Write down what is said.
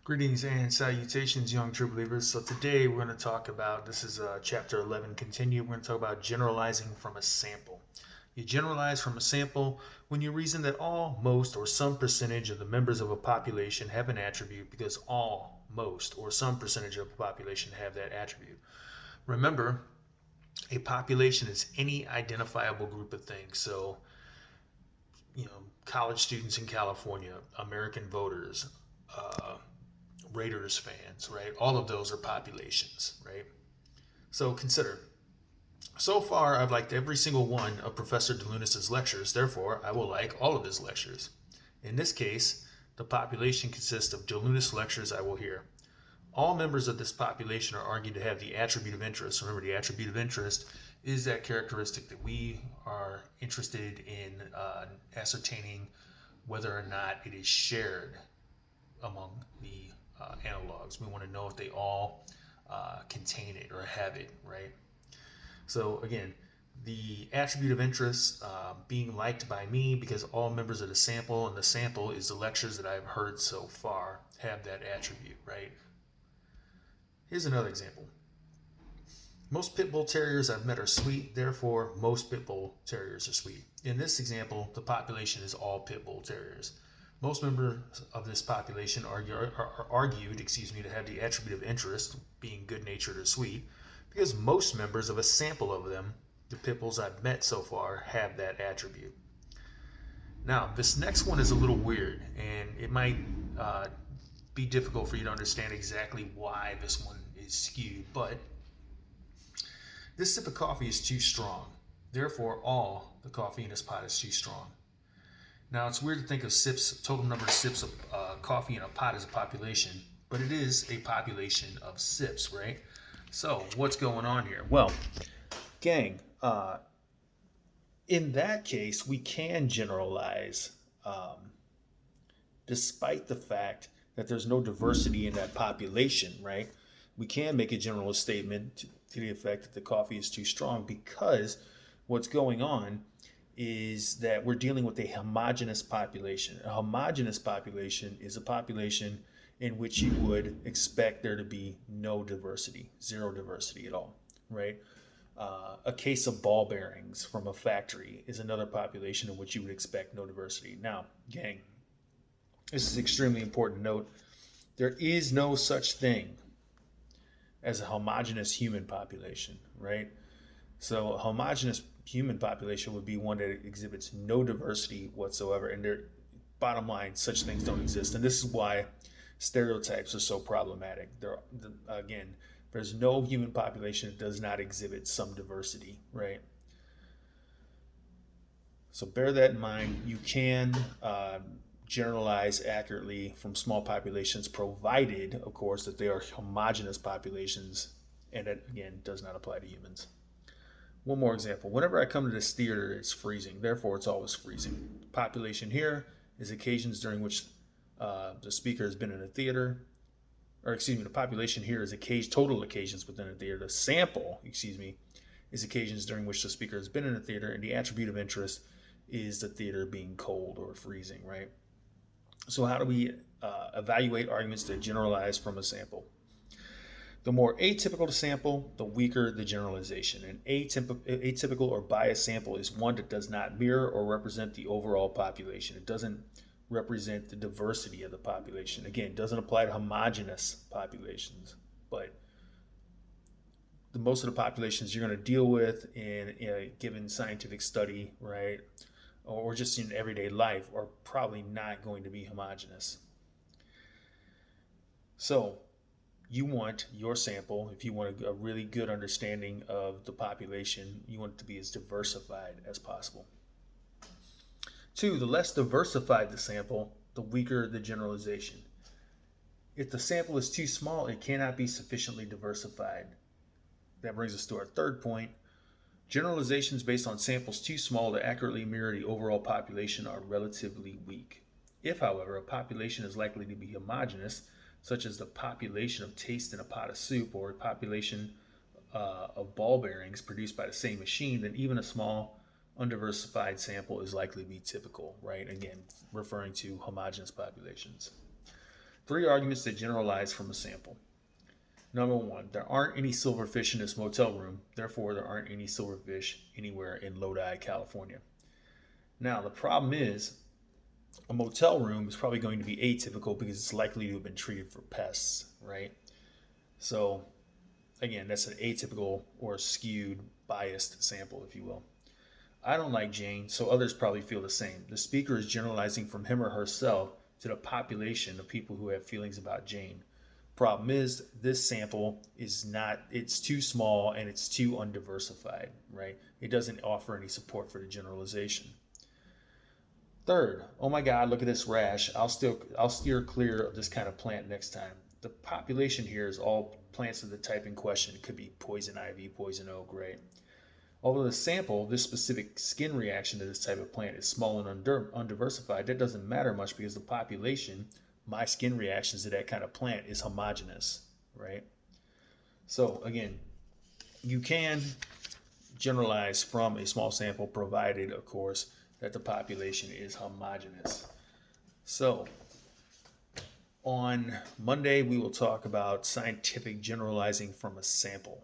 Greetings and salutations, young true believers. So today we're going to talk about, this is chapter 11 continue. We're going to talk about generalizing from a sample. You generalize from a sample when you reason that all, most, or some percentage of the members of a population have an attribute because all, most, or some percentage of the population have that attribute. Remember, a population is any identifiable group of things. So, college students in California, American voters, uh, Raiders fans, right? All of those are populations, right? So consider, so far I've liked every single one of Professor DeLunis's lectures, therefore I will like all of his lectures. In this case, the population consists of DeLunis lectures I will hear. All members of this population are argued to have the attribute of interest. Remember, the attribute of interest is that characteristic that we are interested in ascertaining whether or not it is shared among the analogs. We want to know if they all contain it or have it, right? So again, the attribute of interest being liked by me because all members of the sample, and the sample is the lectures that I've heard so far, have that attribute, right? Here's another example. Most pit bull terriers I've met are sweet, therefore most pit bull terriers are sweet. In this example, the population is all pit bull terriers. Most members of this population are argued to have the attribute of interest, being good-natured or sweet, because most members of a sample of them, the pit bulls I've met so far, have that attribute. Now, this next one is a little weird, and it might be difficult for you to understand exactly why this one is skewed, but this sip of coffee is too strong. Therefore, all the coffee in this pot is too strong. Now, it's weird to think of sips, total number of sips of coffee in a pot as a population, but it is a population of sips, right? So, what's going on here? Well, gang, in that case, we can generalize despite the fact that there's no diversity in that population, right? We can make a general statement to the effect that the coffee is too strong because what's going on is that we're dealing with a homogeneous population. A homogeneous population is a population in which you would expect there to be no diversity, zero diversity at all, right? A case of ball bearings from a factory is another population in which you would expect no diversity. Now, gang, this is extremely important to note. There is no such thing as a homogeneous human population, right? So a homogeneous human population would be one that exhibits no diversity whatsoever. And their bottom line, such things don't exist. And this is why stereotypes are so problematic. Again, there's no human population that does not exhibit some diversity, right? So bear that in mind. You can generalize accurately from small populations, provided, of course, that they are homogeneous populations, and that, again, does not apply to humans. One more example. Whenever I come to this theater, it's freezing. Therefore, it's always freezing. Population here is occasions during which the speaker has been in a theater. The population here is total occasions within a theater. The sample, is occasions during which the speaker has been in a theater, and the attribute of interest is the theater being cold or freezing, right? So how do we evaluate arguments that generalize from a sample? The more atypical the sample, the weaker the generalization. An atypical or biased sample is one that does not mirror or represent the overall population. It doesn't represent the diversity of the population. Again, it doesn't apply to homogeneous populations, but most of the populations you're going to deal with in a given scientific study, right, or just in everyday life, are probably not going to be homogeneous. So you want your sample, if you want a really good understanding of the population, you want it to be as diversified as possible. 2, the less diversified the sample, the weaker the generalization. If the sample is too small, it cannot be sufficiently diversified. That brings us to our third point. Generalizations based on samples too small to accurately mirror the overall population are relatively weak. If, however, a population is likely to be homogeneous, such as the population of taste in a pot of soup or a population of ball bearings produced by the same machine, then even a small undiversified sample is likely to be typical, right? Again, referring to homogeneous populations. 3 arguments that generalize from a sample. Number 1, there aren't any silverfish in this motel room, therefore there aren't any silverfish anywhere in Lodi, California. Now, the problem is a motel room is probably going to be atypical because it's likely to have been treated for pests, right? So, again, that's an atypical or skewed, biased sample, if you will. I don't like Jane, so others probably feel the same. The speaker is generalizing from him or herself to the population of people who have feelings about Jane. Problem is, this sample is not, it's too small and it's too undiversified, right? It doesn't offer any support for the generalization. Third, oh my God, look at this rash. I'll steer clear of this kind of plant next time. The population here is all plants of the type in question. It could be poison ivy, poison oak, right? Although the sample, this specific skin reaction to this type of plant is small and undiversified, that doesn't matter much because the population, my skin reactions to that kind of plant, is homogeneous, right? So again, you can generalize from a small sample provided, of course, that the population is homogeneous. So on Monday, we will talk about scientific generalizing from a sample.